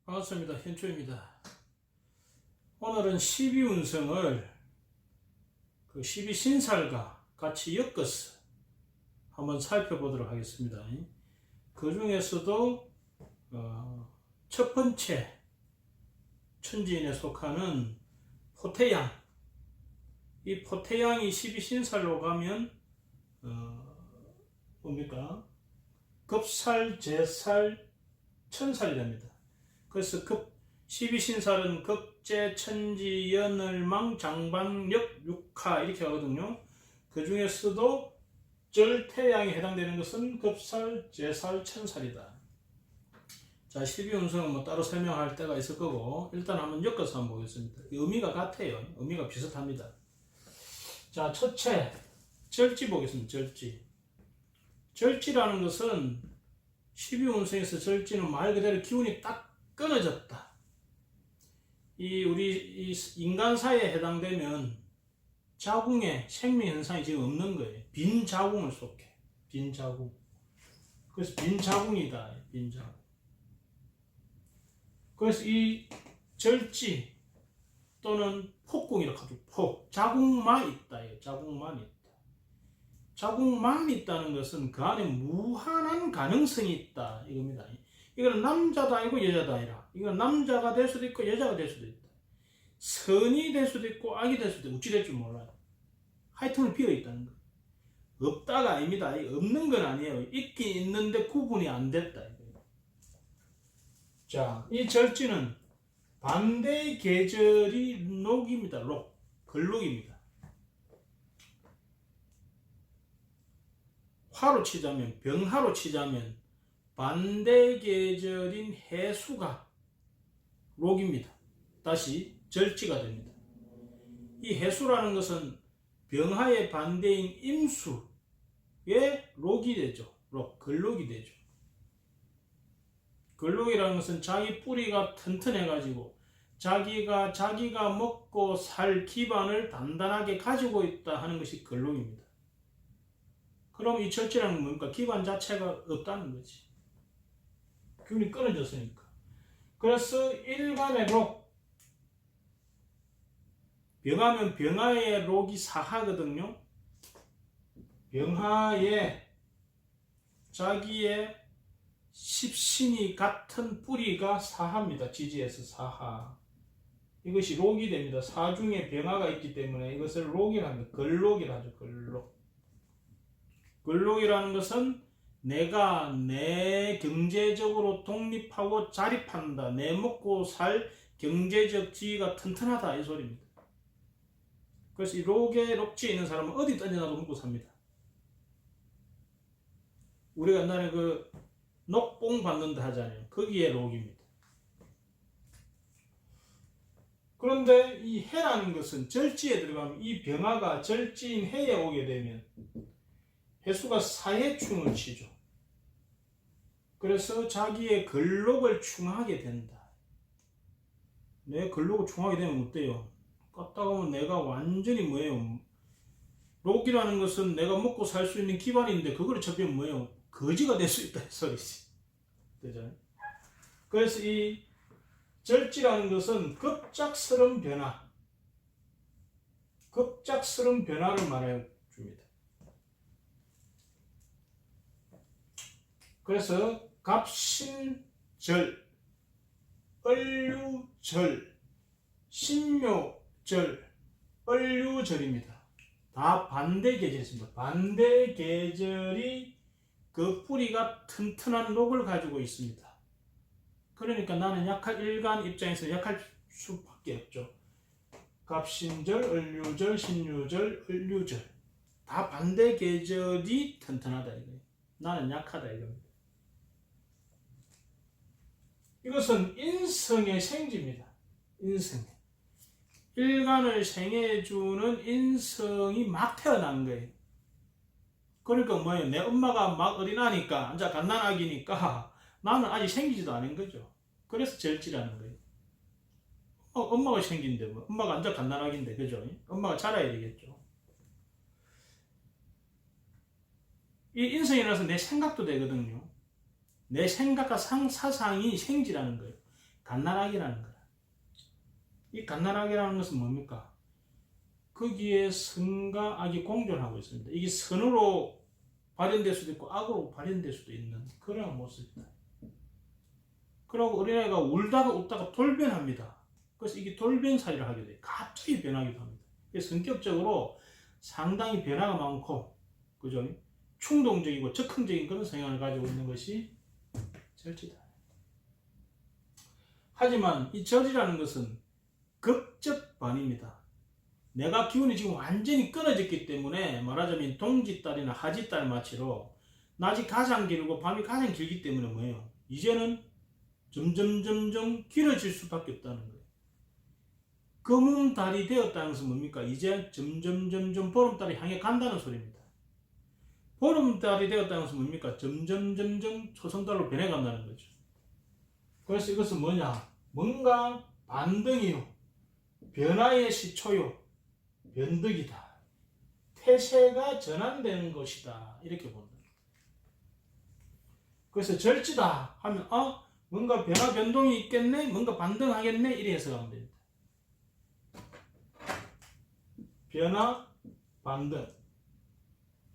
반갑습니다. 현초입니다. 오늘은 12운성을 그 12신살과 같이 엮어서 한번 살펴보도록 하겠습니다. 그 중에서도 첫 번째 천지인에 속하는 포태양, 이 포태양이 12신살로 가면 뭡니까? 급살, 제살, 천살이 됩니다. 그래서 12신살은 급제, 천지, 연을망, 장반역, 육하 이렇게 하거든요. 그 중에서도 절태양에 해당되는 것은 급살, 제살, 천살이다. 자, 12운성은 뭐 따로 설명할 때가 있을 거고 일단 한번 엮어서 한번 보겠습니다. 의미가 같아요. 의미가 비슷합니다. 자, 첫째 절지 보겠습니다. 절지. 절지라는 것은 12운성에서 절지는 말 그대로 기운이 딱 끊어졌다. 우리 인간사에 해당되면 자궁에 생명 현상이 지금 없는 거예요. 빈 자궁을 속해. 빈 자궁. 그래서 빈 자궁이다. 빈 자궁. 그래서 이 절지 또는 폭궁이라고 하죠. 폭. 자궁만 있다. 자궁만 있다. 자궁만 있다는 것은 그 안에 무한한 가능성이 있다. 이겁니다. 이거는 남자도 아니고 여자도 아니라. 이건 남자가 될 수도 있고 여자가 될 수도 있다. 선이 될 수도 있고 악이 될 수도 있고 어찌 될 줄 몰라요. 하여튼 비어 있다는 거. 없다가 아닙니다. 없는 건 아니에요. 있긴 있는데 구분이 안 됐다. 자, 이 절지는 반대의 계절이 녹입니다. 록. 걸록입니다. 화로 치자면, 병화로 치자면 반대 계절인 해수가 록입니다. 다시 절지가 됩니다. 이 해수라는 것은 병화의 반대인 임수의 록이 되죠. 록, 걸록이 되죠. 걸록이라는 것은 자기 뿌리가 튼튼해가지고 자기가 먹고 살 기반을 단단하게 가지고 있다 하는 것이 걸록입니다. 그럼 이 절지라는 건 뭡니까? 기반 자체가 없다는 거지. 기운이 끊어졌으니까. 그래서 일간의 록, 병하면 병하의 록이 사하거든요. 병하에 자기의 십신이 같은 뿌리가 사하입니다. 지지에서 사하. 이것이 록이 됩니다. 사중에 병하가 있기 때문에 이것을 록이라는, 걸록이라 하죠. 걸록. 걸록이라는 것은 내가 내 경제적으로 독립하고 자립한다. 내 먹고 살 경제적 지위가 튼튼하다. 이 소리입니다. 그래서 이 록지에 있는 사람은 어디 던져놔도 먹고 삽니다. 우리가 옛날에 그 녹봉 받는다 하잖아요. 거기에 록입니다. 그런데 이 해라는 것은 절지에 들어가면 이 병화가 절지인 해에 오게 되면 해수가 사해충을 치죠. 그래서 자기의 걸록을 충하게 된다. 내 걸록을 충하게 되면 어때요? 껐다가 보면 내가 완전히 뭐예요? 록이라는 것은 내가 먹고 살 수 있는 기반인데 그거를 접하면 뭐예요? 거지가 될 수 있다 이 소리지. 그죠? 그래서 이 절지라는 것은 급작스러운 변화를 말해 줍니다. 그래서 갑신절, 을류절, 신묘절, 을류절입니다. 다 반대 계절입니다. 반대 계절이 그 뿌리가 튼튼한 록을 가지고 있습니다. 그러니까 나는 일간 입장에서 약할 수밖에 없죠. 갑신절, 을류절, 신유절, 을류절 다 반대 계절이 튼튼하다 이거예요. 나는 약하다 이겁니다. 이것은 인성의 생지입니다. 인성. 일간을 생해주는 인성이 막 태어난 거예요. 그러니까 뭐예요? 내 엄마가 막 어린아니까, 이제 갓난아기니까 나는 아직 생기지도 않은 거죠. 그래서 절지라는 거예요. 엄마가 생긴데 뭐. 엄마가 완전 갓난아기인데, 그죠? 엄마가 자라야 되겠죠. 이 인성이라서 내 생각도 되거든요. 내 생각과 사상이 생지라는 거예요. 갓나락이라는 거라. 이 갓나락이라는 것은 뭡니까? 거기에 선과 악이 공존하고 있습니다. 이게 선으로 발현될 수도 있고 악으로 발현될 수도 있는 그런 모습이다. 그리고 어린아이가 울다가 웃다가 돌변합니다. 그래서 이게 돌변살이를 하게 돼요. 갑자기 변하기도 합니다. 그래서 성격적으로 상당히 변화가 많고, 그죠? 충동적이고 적극적인 그런 성향을 가지고 있는 것이 절지다. 하지만 이 절이라는 것은 극적반입니다. 내가 기운이 지금 완전히 끊어졌기 때문에 말하자면 동지달이나 하지달 마치로 낮이 가장 길고 밤이 가장 길기 때문에 뭐예요? 이제는 점점 길어질 수밖에 없다는 거예요. 검은 달이 되었다는 것은 뭡니까? 이제 점점 보름달이 향해 간다는 소리입니다. 보름달이 되었다는 것은 뭡니까? 점점 초승달로 변해간다는 거죠. 그래서 이것은 뭐냐? 뭔가 반등이요, 변화의 시초요, 변덕이다, 태세가 전환되는 것이다, 이렇게 본다. 그래서 절지다 하면 뭔가 변화 변동이 있겠네, 뭔가 반등하겠네, 이래 해석하면 됩니다. 변화, 반등,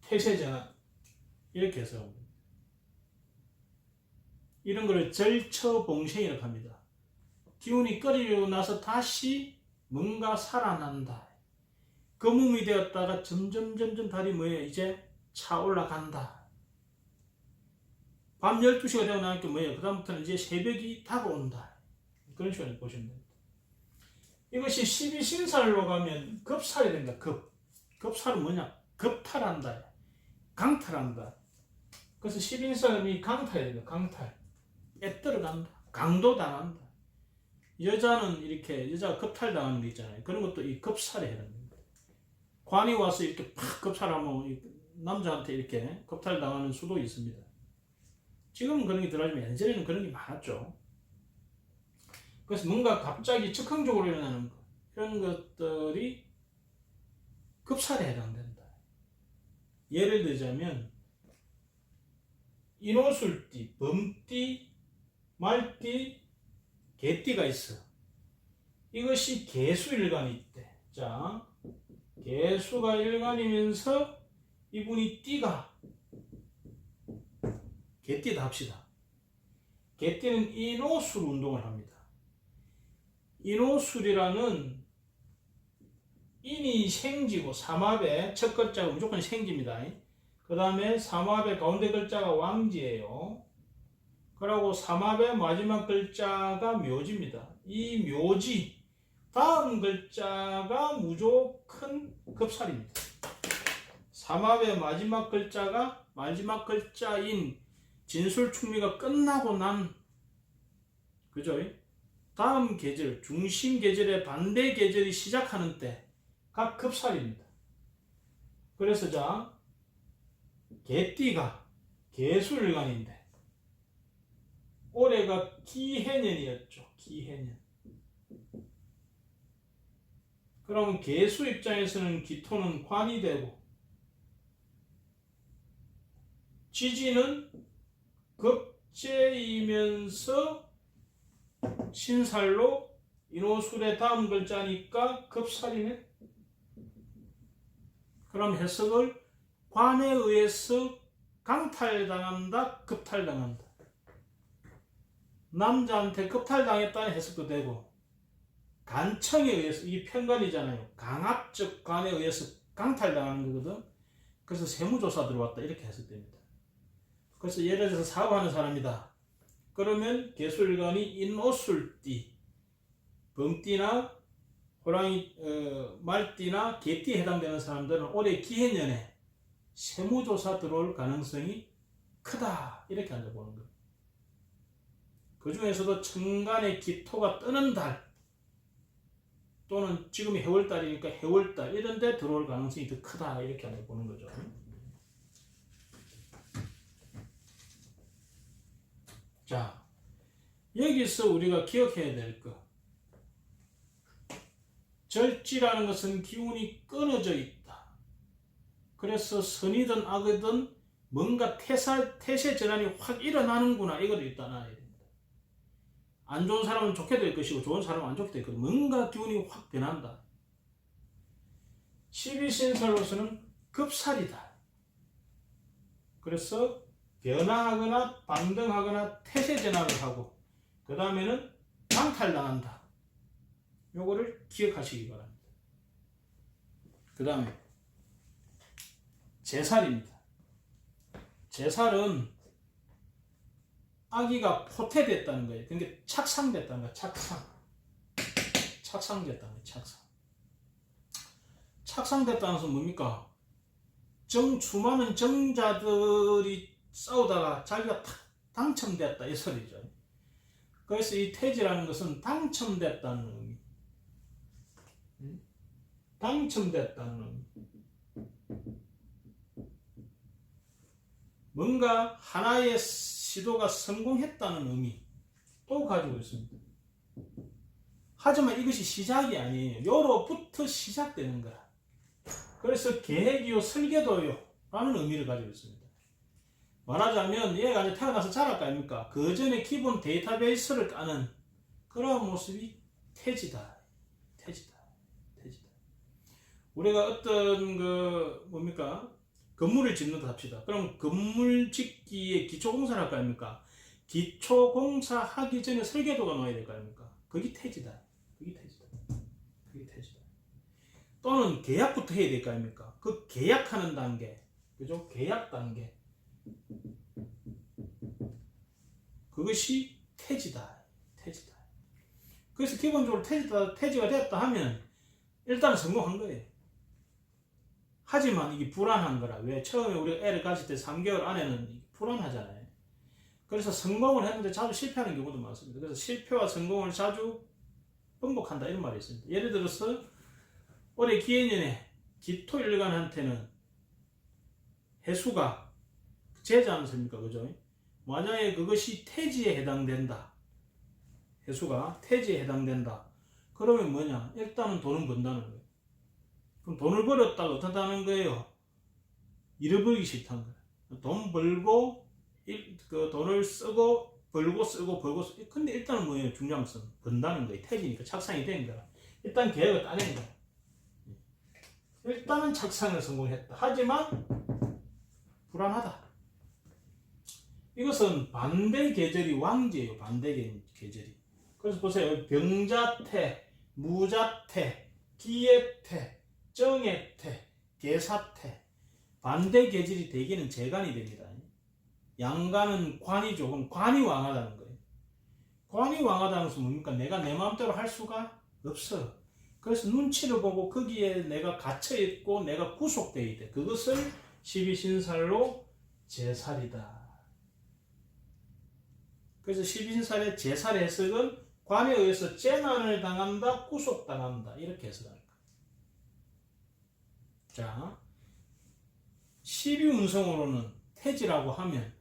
태세 전환, 이렇게 해석하면 됩니다. 이런 거를 절처봉생이라고 합니다. 기운이 끓이고 나서 다시 뭔가 살아난다. 거품이 되었다가 점점 달이 뭐예요? 이제 차올라간다. 밤 12시가 되고 나니까 뭐예요? 그 다음부터는 이제 새벽이 다가온다. 그런 식으로 보시면 됩니다. 이것이 12신살로 가면 급살이 됩니다. 급살은 뭐냐? 급탈한다. 강탈한다. 그래서 12신살이 강탈이 됩니다. 강탈. 애떨어간다. 강도당한다. 여자는 이렇게 여자가 급탈당하는 게 있잖아요. 그런 것도 이 급살에 해당됩니다. 관이 와서 이렇게 팍 급살하면 남자한테 이렇게 급탈당하는 수도 있습니다. 지금은 그런 게 덜하지만 예전에는 그런 게 많았죠. 그래서 뭔가 갑자기 즉흥적으로 일어나는 것, 이런 것들이 급살에 해당된다. 예를 들자면 인호술띠, 범띠, 말띠, 개띠가 있어. 이것이 개수일간이 있대. 자, 개수가 일간이면서 이분이 띠가 개띠다 합시다. 개띠는 인호술 운동을 합니다. 인호술이라는 인이 생지고 삼합의 첫 글자가 무조건 생지입니다. 그 다음에 삼합의 가운데 글자가 왕지예요. 그리고 삼합의 마지막 글자가 묘지입니다. 이 묘지 다음 글자가 무조건 급살입니다. 삼합의 마지막 글자가 마지막 글자인 진술충미가 끝나고 난, 그죠? 다음 계절, 중심 계절의 반대 계절이 시작하는 때가 급살입니다. 그래서 자, 개띠가 개수일간인데 올해가 기해년이었죠. 기해년. 그러면 개수 입장에서는 기토는 관이 되고 지지는 급제이면서 신살로 인호술의 다음 글자니까 급살이네. 그럼 해석을 관에 의해서 강탈당한다, 급탈당한다. 남자한테 급탈당했다는 해석도 되고, 간청에 의해서, 이게 편관이잖아요. 강압적 관에 의해서 강탈당하는 거거든. 그래서 세무조사 들어왔다, 이렇게 해석됩니다. 그래서 예를 들어서 사업하는 사람이다. 그러면 개수일간이 인호술띠, 범띠나 호랑이, 말띠나 개띠에 해당되는 사람들은 올해 기해년에 세무조사 들어올 가능성이 크다, 이렇게 앉아보는 거예요. 그 중에서도 천간에 기토가 뜨는 달 또는 지금이 해월달이니까 해월달 이런 데 들어올 가능성이 더 크다, 이렇게 앉아보는 거죠. 자, 여기서 우리가 기억해야 될 것, 절지라는 것은 기운이 끊어져 있다. 그래서 선이든 악이든 뭔가 태세 전환이 확 일어나는구나, 이걸 일단 알아야 됩니다. 안 좋은 사람은 좋게 될 것이고 좋은 사람은 안 좋게 될 것이고 뭔가 기운이 확 변한다. 12신살로서는 급살이다. 그래서 변화하거나 반등하거나 태세 전환을 하고 그 다음에는 강탈당한다. 요거를 기억하시기 바랍니다. 그 다음에 제살입니다. 제살은 아기가 포태됐다는 거예요. 그러니까 착상됐다는 거예요. 착상됐다는 거예요. 착상됐다는 것은 뭡니까? 수많은 정자들이 싸우다가 자기가 당첨됐다 이 소리죠. 그래서 이 태지라는 것은 당첨됐다는 의미. 당첨됐다는 의미. 뭔가 하나의 시도가 성공했다는 의미 또 가지고 있습니다. 하지만 이것이 시작이 아니에요. 요로부터 시작되는 거야. 그래서 계획이요 설계도요 라는 의미를 가지고 있습니다. 말하자면 얘가 이제 태어나서 자랄 거 아닙니까? 그 전에 기본 데이터베이스를 까는 그런 모습이 태지다. 우리가 어떤 건물을 짓는다 합시다. 그럼 건물 짓기에 기초공사를 할 거 아닙니까? 기초공사 하기 전에 설계도가 나와야 될 거 아닙니까? 그게 태지다. 또는 계약부터 해야 될 거 아닙니까? 그 계약하는 단계, 그죠? 계약 단계. 그것이 태지다. 그래서 기본적으로 태지가 됐다 하면 일단은 성공한 거예요. 하지만 이게 불안한 거라. 왜? 처음에 우리가 애를 가질 때 3개월 안에는 불안하잖아요. 그래서 성공을 했는데 자주 실패하는 경우도 많습니다. 그래서 실패와 성공을 자주 번복한다 이런 말이 있습니다. 예를 들어서 올해 기해년에 기토일간한테는 해수가 제지 않습니까? 그죠? 만약에 그것이 태지에 해당된다. 해수가 태지에 해당된다. 그러면 뭐냐? 일단은 돈은 번다는 거예요. 그럼 돈을 벌었다가 어떻다는 거예요? 잃어버리기 싫다는 거예요. 돈 벌고 그 돈을 쓰고 벌고 쓰고 근데 일단은 뭐예요? 중요한 것은 번다는 거예요. 태지니까 착상이 된 거야. 일단 계획을 따낸 거야. 일단은 착상을 성공했다. 하지만 불안하다. 이것은 반대 계절이 왕지예요. 반대 계절이. 그래서 보세요. 병자태, 무자태, 기해태, 정해태, 계사태. 반대 계절이 대개는 재간이 됩니다. 양간은 관이죠. 그럼 관이 왕하다는 거예요. 관이 왕하다는 것은 뭡니까? 내가 내 마음대로 할 수가 없어. 그래서 눈치를 보고 거기에 내가 갇혀있고 내가 구속되어 있대. 그것을 12신살로 제살이다. 그래서 12신살의 제살의 해석은 관에 의해서 재난을 당한다, 구속당한다 이렇게 해석하는 거예요. 자, 12운성으로는 태지라고 하면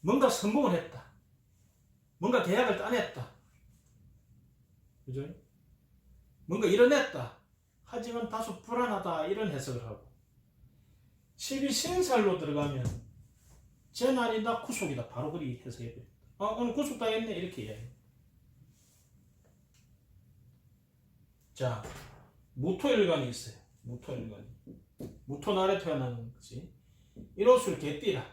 뭔가 성공을 했다. 뭔가 계약을 따냈다. 그죠? 뭔가 이뤄냈다. 하지만 다소 불안하다 이런 해석을 하고 12신살로 들어가면 재난이다 구속이다 바로 그리 해석해버립니다. 오늘 구속당했네 이렇게 이야기해요. 자, 무토일간이 있어요. 무토날에 태어나는 거지. 일호술 개띠라.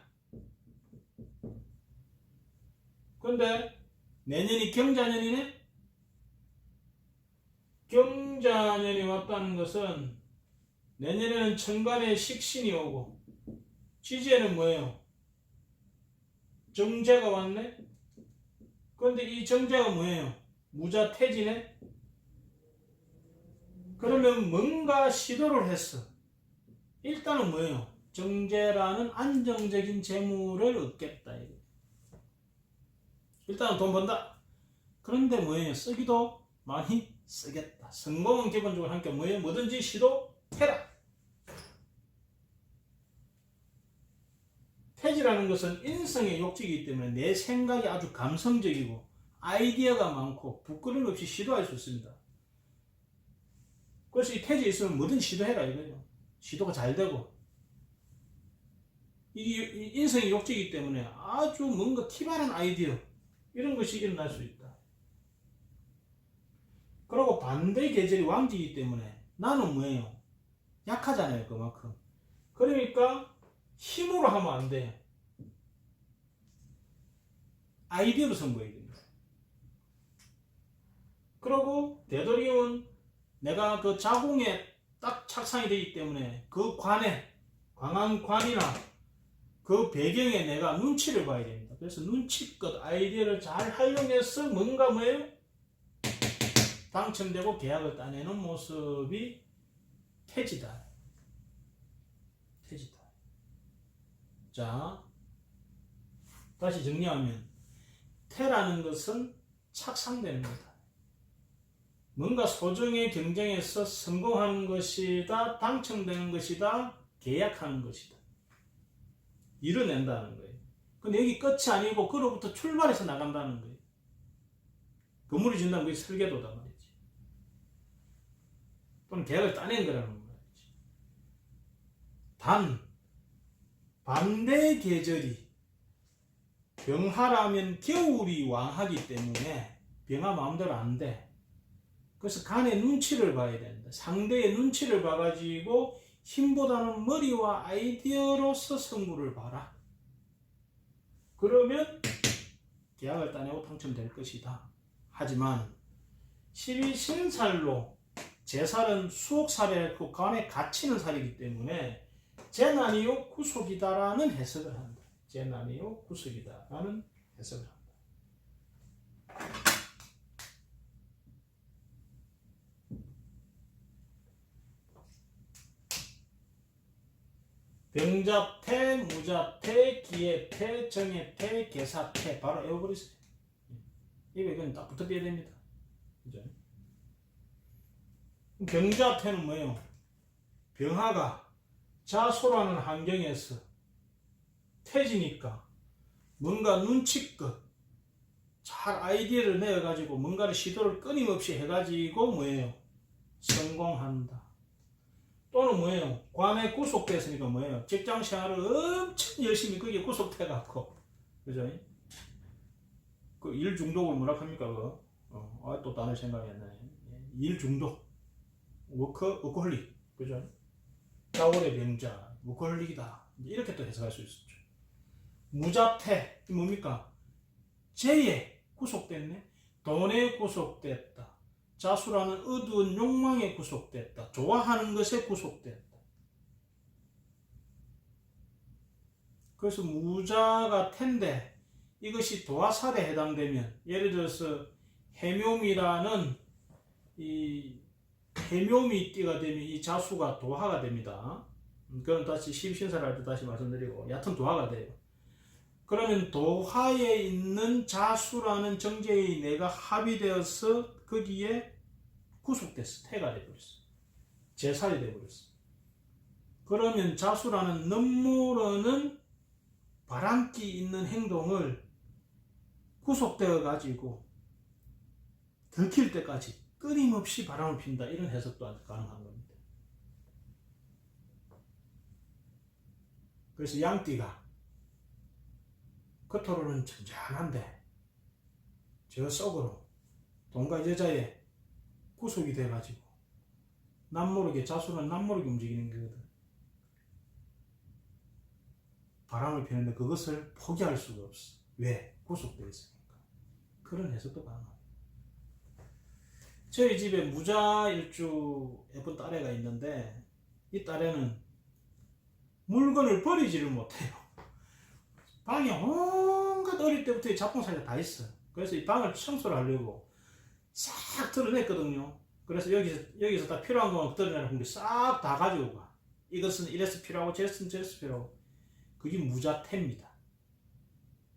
근데 내년이 경자년이네. 경자년이 왔다는 것은 내년에는 천간에 식신이 오고 지지에는 뭐예요? 정제가 왔네. 그런데 이 정제가 뭐예요? 무자태지네. 그러면 뭔가 시도를 했어. 일단은 뭐예요? 정제라는 안정적인 재물을 얻겠다. 일단은 돈 번다. 그런데 뭐예요? 쓰기도 많이 쓰겠다. 성공은 기본적으로 함께 뭐예요? 뭐든지 시도해라. 태지라는 것은 인성의 욕지이기 때문에 내 생각이 아주 감성적이고 아이디어가 많고 부끄러움 없이 시도할 수 있습니다. 그래서 이 태지에 있으면 뭐든지 시도해라 이거예요. 시도가 잘 되고 이 인성의 욕지이기 때문에 아주 뭔가 기발한 아이디어 이런 것이 일어날 수 있다. 반대 계절이 왕지이기 때문에 나는 뭐예요? 약하잖아요. 그만큼. 그러니까 힘으로 하면 안 돼요. 아이디어로 선보여야 됩니다. 그리고 되도록이면 내가 그 자궁에 딱 착상이 되기 때문에 그 관에, 광안관이나 그 배경에 내가 눈치를 봐야 됩니다. 그래서 눈치껏 아이디어를 잘 활용해서 뭔가 뭐예요? 당첨되고 계약을 따내는 모습이 태지다. 태지다. 자, 다시 정리하면 태라는 것은 착상되는 거다. 뭔가 소정의 경쟁에서 성공하는 것이다, 당첨되는 것이다, 계약하는 것이다. 이뤄낸다는 거예요. 근데 여기 끝이 아니고 그로부터 출발해서 나간다는 거예요. 건물이 준다는 게 설계도다 말이지. 또는 계약을 따낸 거라는 말이지. 단, 반대 계절이 병화라면 겨울이 왕하기 때문에 병화 마음대로 안 돼. 그래서 간의 눈치를 봐야 된다. 상대의 눈치를 봐가지고 힘보다는 머리와 아이디어로서 승부를 봐라. 그러면 계약을 따내고 당첨될 것이다. 하지만 12신살로 제살은 수옥살에 그 간에 갇히는 살이기 때문에 재난이요 구속이다라는 해석을 한다. 재난이요 구속이다라는 해석을 한다. 병자태, 무자태, 기해태, 정해태, 계사태 바로 외워버리세요. 이건 딱 붙어줘야 됩니다. 그죠? 병자태는 뭐예요? 병화가 자소라는 환경에서 태지니까 뭔가 눈치껏 잘 아이디어를 내어가지고 뭔가를 시도를 끊임없이 해가지고 뭐예요? 성공한다. 또는 뭐예요? 관에 구속됐으니까 뭐예요? 직장 생활을 엄청 열심히 거기에 구속돼갖고, 그죠? 그 일 중독을 뭐라 합니까? 또 다른 생각이 안 나네. 일 중독, 워커홀릭, 그죠? 자월의 병자, 워커홀릭이다. 이렇게 또 해석할 수 있었죠. 무자태, 뭡니까? 죄에 구속됐네. 돈에 구속됐다. 자수라는 어두운 욕망에 구속됐다. 좋아하는 것에 구속됐다. 그래서 무자가 텐데 이것이 도화살에 해당되면 예를 들어서 해묘미라는 이 해묘미 띠가 되면 이 자수가 도화가 됩니다. 그건 다시 십신사를 할 때 다시 말씀드리고 얕은 도화가 돼요. 그러면 도화에 있는 자수라는 정제의 내가 합의되어서 거기에 구속됐어. 태가 돼버렸어. 제살이 돼버렸어. 그러면 자수라는 넘모르는 바람기 있는 행동을 구속되어 가지고 들킬 때까지 끊임없이 바람을 핀다. 이런 해석도 가능한 겁니다. 그래서 양띠가 겉으로는 잔잔한데 저 속으로 돈과 여자의 구속이 돼가지고 남모르게 자수는 남모르게 움직이는 거거든. 바람을 피는데 그것을 포기할 수가 없어. 왜? 구속되어 있으니까. 그런 해석도 가능합니다. 저희 집에 무자일주 예쁜 딸애가 있는데 이 딸애는 물건을 버리지를 못해요. 방에 온갖 어릴 때부터 잡동사니가 다 있어. 그래서 이 방을 청소를 하려고 싹 털어냈거든요. 그래서 여기서 다 필요한 것만 털어내는 게 싹 다 가지고 가. 이것은 이래서 필요하고 저것은 저래서 필요하고. 그게 무자태입니다.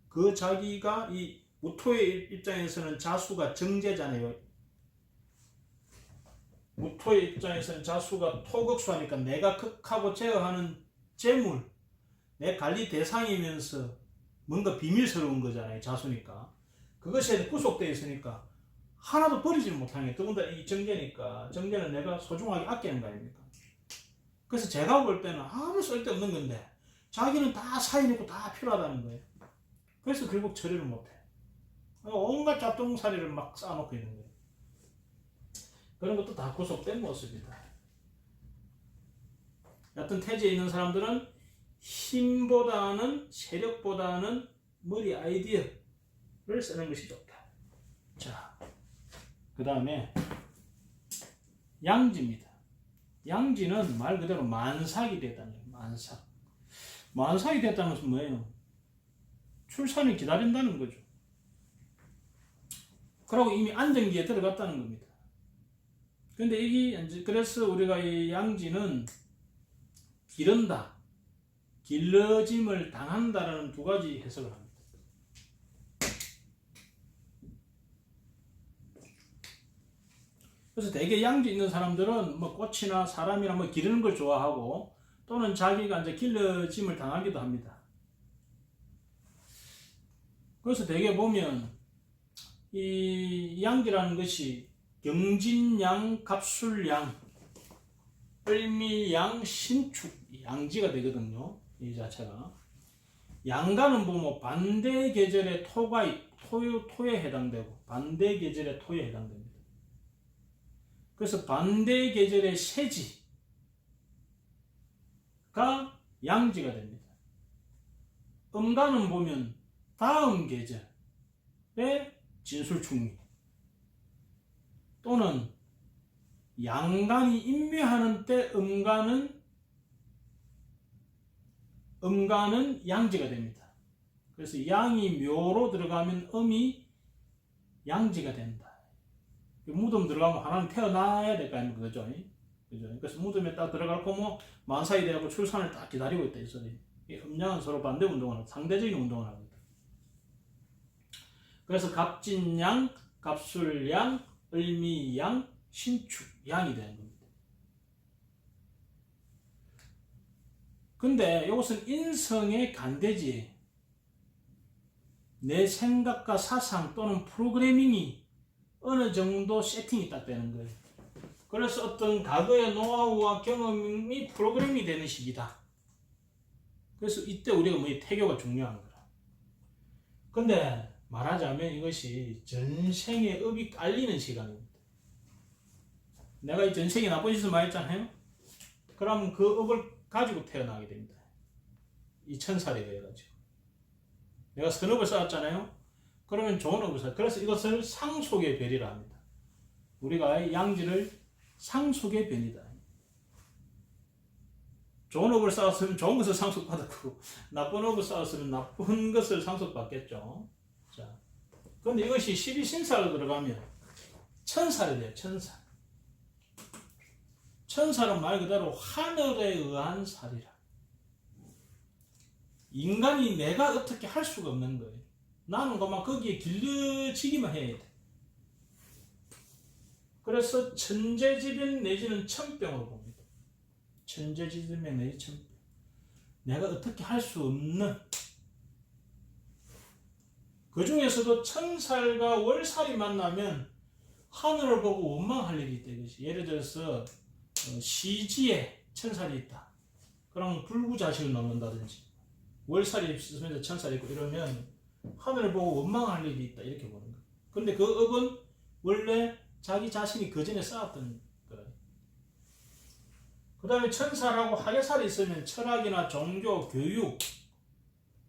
그 자기가 이 무토의 입장에서는 자수가 정제잖아요. 무토의 입장에서는 자수가 토극수하니까 내가 극하고 제어하는 재물, 내 관리 대상이면서 뭔가 비밀스러운 거잖아요. 자수니까. 그것에 구속되어 있으니까 하나도 버리지 못하는 게 더군다나 이 정제니까 정제는 내가 소중하게 아끼는 거 아닙니까? 그래서 제가 볼 때는 아무 쓸데없는 건데 자기는 다 사인했고 다 필요하다는 거예요. 그래서 결국 처리를 못해. 온갖 잡동사리를 막 쌓아놓고 있는 거예요. 그런 것도 다 구속된 모습이다. 여튼 태지에 있는 사람들은 힘보다는 세력보다는 머리 아이디어를 쓰는 것이 좋다. 자, 그 다음에 양지입니다. 양지는 말 그대로 만삭이 됐다는 거예요. 만삭. 만삭이 됐다는 것은 뭐예요? 출산을 기다린다는 거죠. 그러고 이미 안정기에 들어갔다는 겁니다. 근데 이게 그래서 우리가 이 양지는 기른다, 길러짐을 당한다라는 두 가지 해석을 합니다. 그래서 대개 양지 있는 사람들은 뭐 꽃이나 사람이나 뭐 기르는 걸 좋아하고 또는 자기가 이제 길러짐을 당하기도 합니다. 그래서 대개 보면 이 양지라는 것이 경진양, 갑술양, 을미양, 신축, 양지가 되거든요. 이 자체가. 양가는 보면 반대 계절의 토에 해당되고 반대 계절의 토에 해당됩니다. 그래서 반대 계절의 세지가 양지가 됩니다. 음가는 보면 다음 계절의 진술충미 또는 양간이 인묘하는 때 음간은 양지가 됩니다. 그래서 양이 묘로 들어가면 음이 양지가 된다. 무덤 들어가면 하나는 태어나야 될 거 아닙니까? 그죠? 그래서 무덤에 딱 들어갈 거면 만삭이 되고 출산을 딱 기다리고 있다. 이 소리. 음양은 서로 반대 운동을 하고 상대적인 운동을 합니다. 그래서 갑진양, 갑술양, 을미양, 신축양이 되는 겁니다. 근데 이것은 인성의 간대지예요. 내 생각과 사상 또는 프로그래밍이 어느 정도 세팅이 딱 되는 거예요. 그래서 어떤 과거의 노하우와 경험이 프로그램이 되는 시기다. 그래서 이때 우리가 뭐 태교가 중요한 거라. 근데 말하자면 이것이 전생의 업이 깔리는 시간입니다. 내가 이 전생에 나쁜 짓을 많이 했잖아요. 그럼 그 업을 가지고 태어나게 됩니다. 2000살이 돼가지고. 내가 선업을 쌓았잖아요. 그러면 좋은 업을 쌓았어요. 그래서 이것을 상속의 별이라 합니다. 우리가 양지를 상속의 별이다. 좋은 업을 쌓았으면 좋은 것을 상속받았고 나쁜 업을 쌓았으면 나쁜 것을 상속받겠죠. 자, 그런데 이것이 12신사로 들어가면 천살이 돼요. 천살. 천살은 말 그대로 하늘에 의한 살이라. 인간이 내가 어떻게 할 수가 없는 거예요. 나는 그만 거기에 길러지기만 해야 돼. 그래서 천재지변 내지는 천병으로 봅니다. 천재지변 내지 천병. 내가 어떻게 할 수 없는. 그 중에서도 천살과 월살이 만나면 하늘을 보고 원망할 일이 있다 이것이. 예를 들어서 시지에 천살이 있다. 그럼 불구자식을 넣는다든지 월살이 있으면서 천살이 있고 이러면 하늘을 보고 원망할 일이 있다 이렇게 보는 거예요. 근데 그 업은 원래 자기 자신이 그 전에 쌓았던 거예요. 그 다음에 천살하고 하계살이 있으면 철학이나 종교, 교육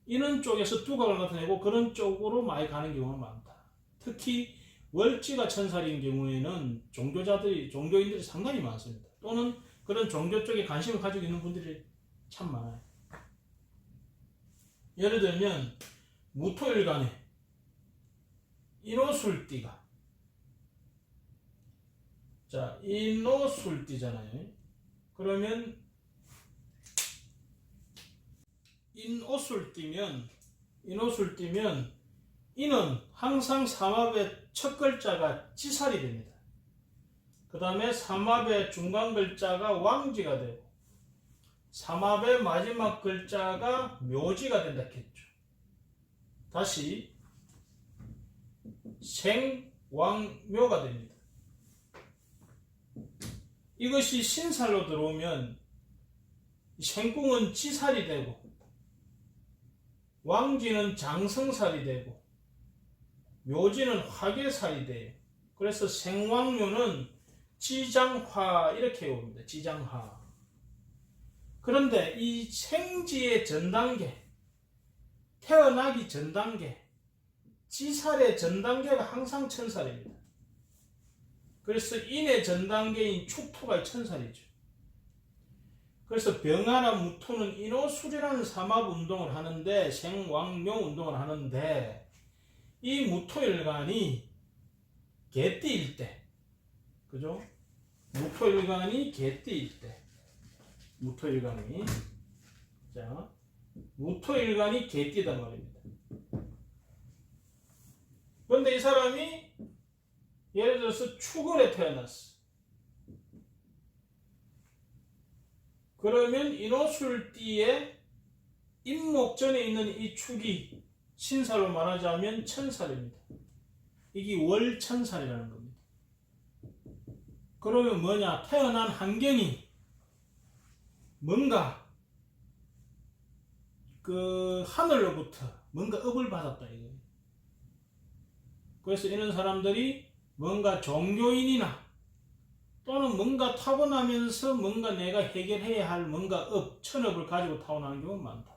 이런 쪽에서 두각을 나타내고 그런 쪽으로 많이 가는 경우가 많다. 특히 월지가 천살인 경우에는 종교인들이 상당히 많습니다. 또는 그런 종교 쪽에 관심을 가지고 있는 분들이 참 많아요. 예를 들면 무토일간에 인호술띠가 자 인호술띠잖아요. 그러면 인호술띠면 인은 항상 삼합의 첫 글자가 지살이 됩니다. 그 다음에 삼합의 중간 글자가 왕지가 되고 삼합의 마지막 글자가 묘지가 된다 했죠. 다시 생왕묘가 됩니다. 이것이 신살로 들어오면 생궁은 지살이 되고 왕지는 장성살이 되고 묘지는 화계살이 돼요. 그래서 생왕묘는 지장화 이렇게 옵니다. 지장화. 그런데 이 생지의 전 단계, 태어나기 전 단계, 지살의 전 단계가 항상 천살입니다. 그래서 인의 전 단계인 축토가 천살이죠. 그래서 병하나 무토는 인호술이라는 삼합 운동을 하는데, 생왕묘 운동을 하는데, 이 무토일간이 개띠일 때, 그죠? 무토일간이 개띠일 때, 무토일간이, 자, 무토일간이 개띠단 말입니다. 그런데 이 사람이 예를 들어서 축월에 태어났어. 그러면 인호술띠에 임목전에 있는 이 축이 신살로 말하자면 천살입니다. 이게 월천살이라는 겁니다. 그러면 뭐냐? 태어난 환경이 뭔가 그 하늘로부터 뭔가 업을 받았다 이거예요. 그래서 이런 사람들이 뭔가 종교인이나 또는 뭔가 타고나면서 뭔가 내가 해결해야 할 뭔가 업, 천업을 가지고 타고나는 경우가 많다.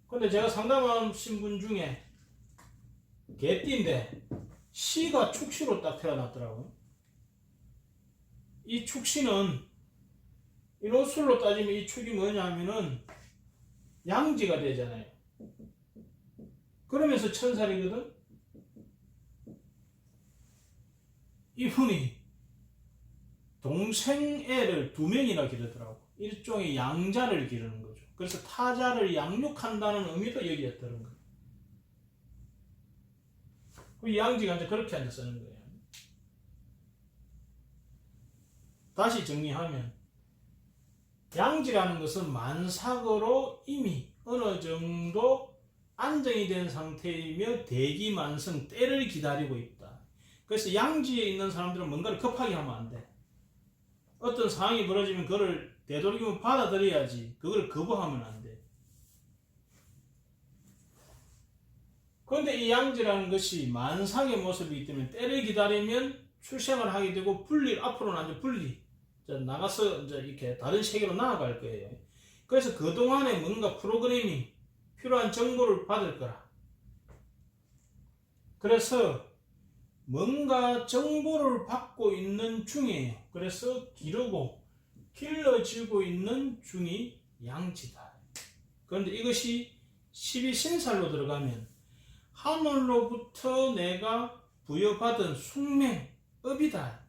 근데 제가 상담하신 분 중에 개띠인데 시가 축시로 딱 태어났더라고요. 이 축시는 인호술로 따지면 이 축이 뭐냐면은 양지가 되잖아요. 그러면서 천살이거든. 이분이 동생 애를 2명이나 기르더라고. 일종의 양자를 기르는 거죠. 그래서 타자를 양육한다는 의미도 여기였다는 거예요. 그 양지가 이제 그렇게 앉아 쓰는 거예요. 다시 정리하면 양지라는 것은 만삭으로 이미 어느 정도 안정이 된 상태이며 대기만성 때를 기다리고 있다. 그래서 양지에 있는 사람들은 뭔가를 급하게 하면 안 돼. 어떤 상황이 벌어지면 그걸 되도록이면 받아들여야지. 그걸 거부하면 안 돼. 그런데 이 양지라는 것이 만삭의 모습이기 때문에 때를 기다리면 출생을 하게 되고 앞으로는 완전 분리. 나가서 이제 이렇게 다른 세계로 나아갈 거예요. 그래서 그동안에 뭔가 프로그래밍, 필요한 정보를 받을 거라. 그래서 뭔가 정보를 받고 있는 중이에요. 그래서 기르고 길러지고 있는 중이 양지다. 그런데 이것이 12신살로 들어가면 하늘로부터 내가 부여받은 숙명업이다.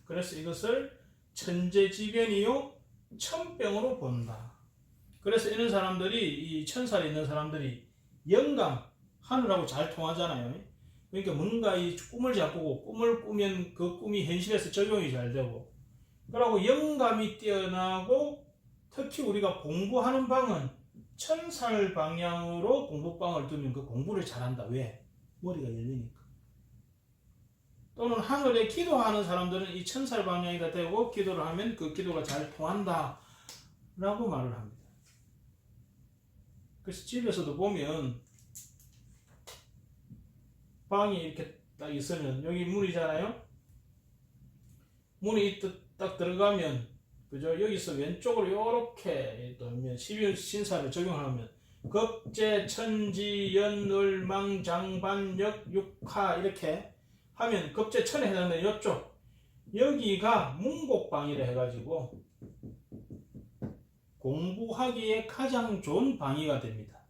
그래서 이것을 천재지변이요 천병으로 본다. 그래서 이런 사람들이, 이 천살에 있는 사람들이 영감, 하늘하고 잘 통하잖아요. 그러니까 뭔가 이 꿈을 잘 꾸고 꿈을 꾸면 그 꿈이 현실에서 적용이 잘 되고, 그리고 영감이 뛰어나고, 특히 우리가 공부하는 방은 천살 방향으로 공부방을 두면 그 공부를 잘한다. 왜? 머리가 열리니까. 또는 하늘에 기도하는 사람들은 이 천살 방향이다 되고 기도를 하면 그 기도가 잘 통한다 라고 말을 합니다. 그래서 집에서도 보면 방이 이렇게 딱 있으면 여기 문이잖아요. 문이 딱 들어가면, 그죠? 여기서 왼쪽으로 이렇게 돌면 12신사를 적용하면 겁재, 천지, 연, 망, 장반, 역, 육하 이렇게 하면 겁재, 천에 해당되는 이쪽, 여기가 문곡방이라 해가지고 공부하기에 가장 좋은 방위가 됩니다.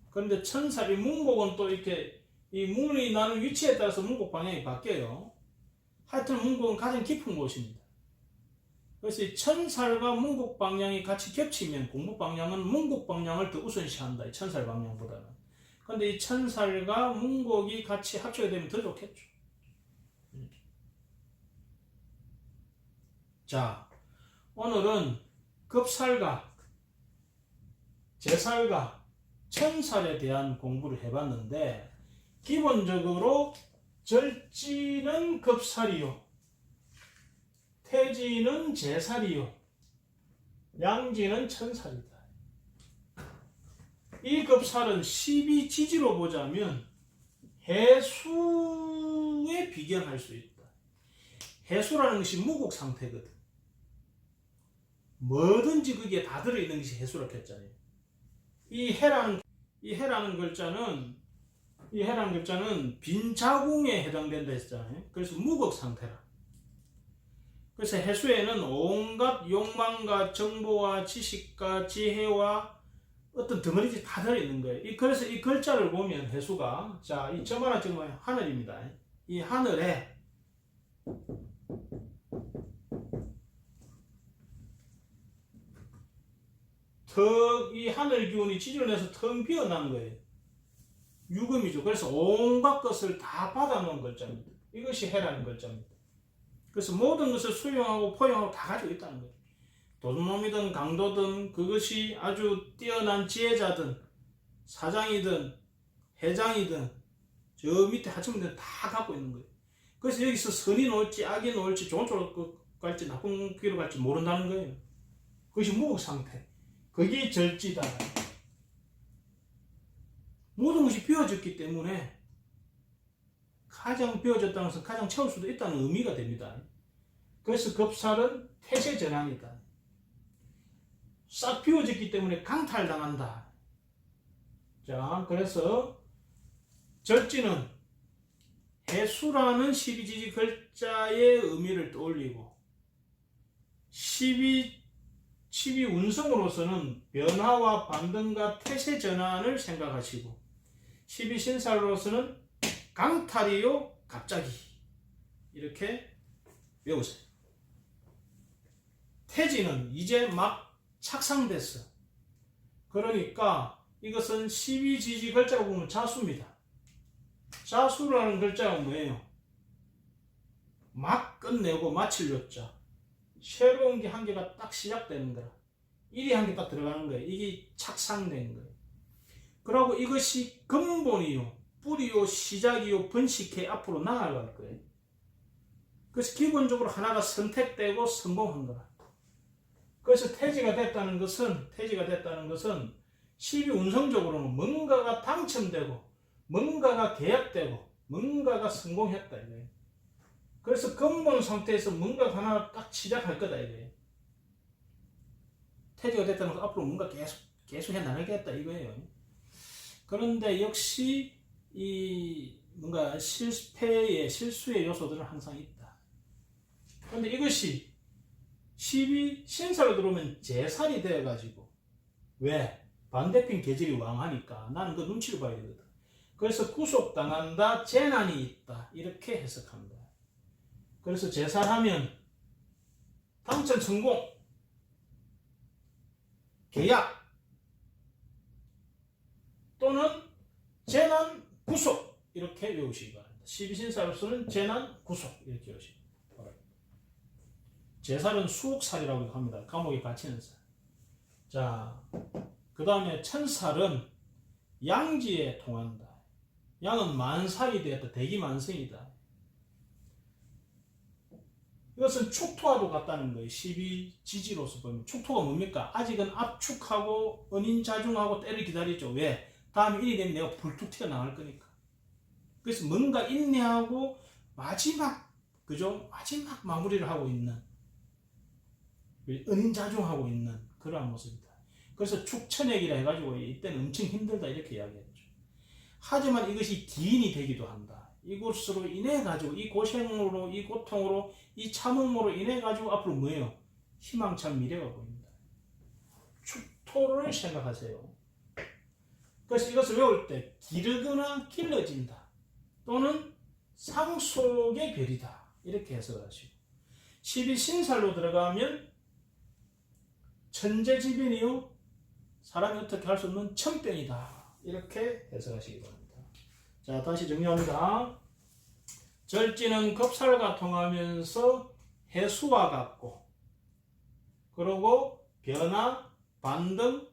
그런데 천살이 문곡은 또 이렇게 이 문이 나는 위치에 따라서 문곡 방향이 바뀌어요. 하여튼 문곡은 가장 깊은 곳입니다. 그래서 이 천살과 문곡 방향이 같이 겹치면 공부 방향은 문곡 방향을 더 우선시한다. 이 천살 방향보다는. 그런데 이 천살과 문곡이 같이 합쳐게 되면 더 좋겠죠. 자, 오늘은 급살과 제살과 천살에 대한 공부를 해봤는데, 기본적으로 절지는 급살이요, 태지는 제살이요, 양지는 천살이다. 이 급살은 12지지로 보자면 해수의 비견할 수 있다. 해수라는 것이 무국 상태거든. 뭐든지 거기에 다 들어있는 것이 해수라고 했잖아요. 이 해라는 글자는 빈 자궁에 해당된다 했잖아요. 그래서 무국 상태라. 그래서 해수에는 온갖 욕망과 정보와 지식과 지혜와 어떤 덩어리들이 다 들어있는 거예요. 그래서 이 글자를 보면 해수가, 자, 이 점 하나 찍으면 하늘입니다. 이 하늘에 이 하늘 기운이 지지를 내서 텅 비어난 거예요. 유금이죠. 그래서 온갖 것을 다 받아놓은 글자입니다. 이것이 해라는 글자입니다. 그래서 모든 것을 수용하고 포용하고 다 가지고 있다는 거예요. 도둑놈이든 강도든 그것이 아주 뛰어난 지혜자든 사장이든 회장이든 저 밑에 하층들 다 갖고 있는 거예요. 그래서 여기서 선이 놓을지 악이 놓을지 좋은 쪽으로 갈지 나쁜 길로 갈지 모른다는 거예요. 그것이 무국 상태. 그게 절지다. 모든 것이 비워졌기 때문에 가장 비워졌다는 것은 가장 채울 수도 있다는 의미가 됩니다. 그래서 급살은 태세 전환이다. 싹 비워졌기 때문에 강탈당한다. 자, 그래서 절지는 해수라는 12지지 글자의 의미를 떠올리고 12운성으로서는 변화와 반등과 태세 전환을 생각하시고 12신살로서는 강탈이요 갑자기 이렇게 외우세요. 태지는 이제 막 착상됐어. 그러니까 이것은 12지지 글자로 보면 자수입니다. 자수라는 글자가 뭐예요? 막 끝내고 마칠 자. 새로운 게 한 개가 딱 시작되는 거야. 일이 한 개 딱 들어가는 거예요. 이게 착상된 거예요. 그리고 이것이 근본이요, 뿌리요, 시작이요, 번식해 앞으로 나아갈 거예요. 그래서 기본적으로 하나가 선택되고 성공한 거야. 그래서 태지가 됐다는 것은 12운성적으로는 뭔가가 당첨되고 뭔가가 계약되고 뭔가가 성공했다 이거예요. 그래서 근본 상태에서 뭔가 하나 딱 시작할 거다 이거예요. 태지가 됐다는 것은 앞으로 뭔가 계속 해 나가겠다 이거예요. 그런데 역시 이 뭔가 실수의 요소들은 항상 있다. 그런데 이것이 12신사로 들어오면 제살이 되어가지고, 왜? 반대편 계절이 왕하니까 나는 그 눈치를 봐야 되거든. 그래서 구속당한다, 재난이 있다 이렇게 해석합니다. 그래서 제살하면 당첨 성공, 계약 또는 재난 구속 이렇게 외우시기 바랍니다. 12신사로서는 재난 구속 이렇게 외우시기 바랍니다. 제살은 수옥살이라고 합니다. 감옥에 갇히는 살. 자, 그 다음에 천살은 양지에 통한다. 양은 만살이 되었다. 대기만성이다. 이것은 축토와도 같다는 거예요. 12지지로서 보면. 축토가 뭡니까? 아직은 압축하고 은인자중하고 때를 기다리죠. 왜? 다음에 일이 되면 내가 불뚝 튀어나갈 거니까. 그래서 뭔가 인내하고 마지막 마무리를 하고 있는, 은인자중하고 있는 그러한 모습이다. 그래서 축천액이라 해가지고 이때는 엄청 힘들다 이렇게 이야기했죠. 하지만 이것이 기인이 되기도 한다. 이것으로 인해 가지고 이 고생으로 이 고통으로 이 참음으로 인해 가지고 앞으로 뭐예요? 희망찬 미래가 보입니다. 축토를 생각하세요. 그래서 이것을 외울 때 기르거나 길러진다 또는 상속의 별이다 이렇게 해석을 하시고, 12신살로 들어가면 천재지변이요 사람이 어떻게 할 수 없는 천병이다 이렇게 해석하시기 바랍니다. 자, 다시 정리합니다. 절지는 급살과 통하면서 해수와 같고, 그리고 변화, 반등,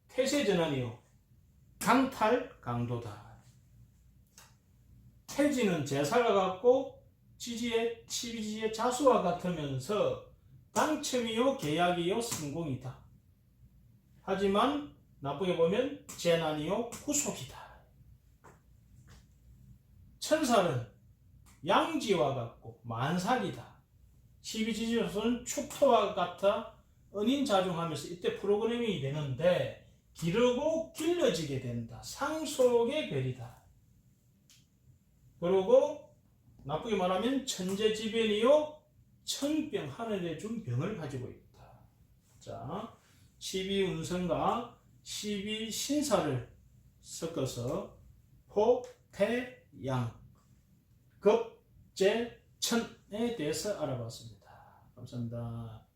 태세전환이요 강탈, 강도다. 태지는 제살과 같고 지지의 12지의 자수와 같으면서 당첨이요 계약이요 성공이다. 하지만 나쁘게 보면 재난이요 후속이다. 천살은 양지와 같고 만삭이다. 12지지로서는 축토와 같아 은인자중하면서 이때 프로그래밍이 되는데 기르고 길러지게 된다. 상속의 별이다. 그리고 나쁘게 말하면 천재지변이요 천병, 하늘에 준 병을 가지고 있다. 자, 12운성과 12신사를 섞어서 포태양, 급제천에 대해서 알아봤습니다. 감사합니다.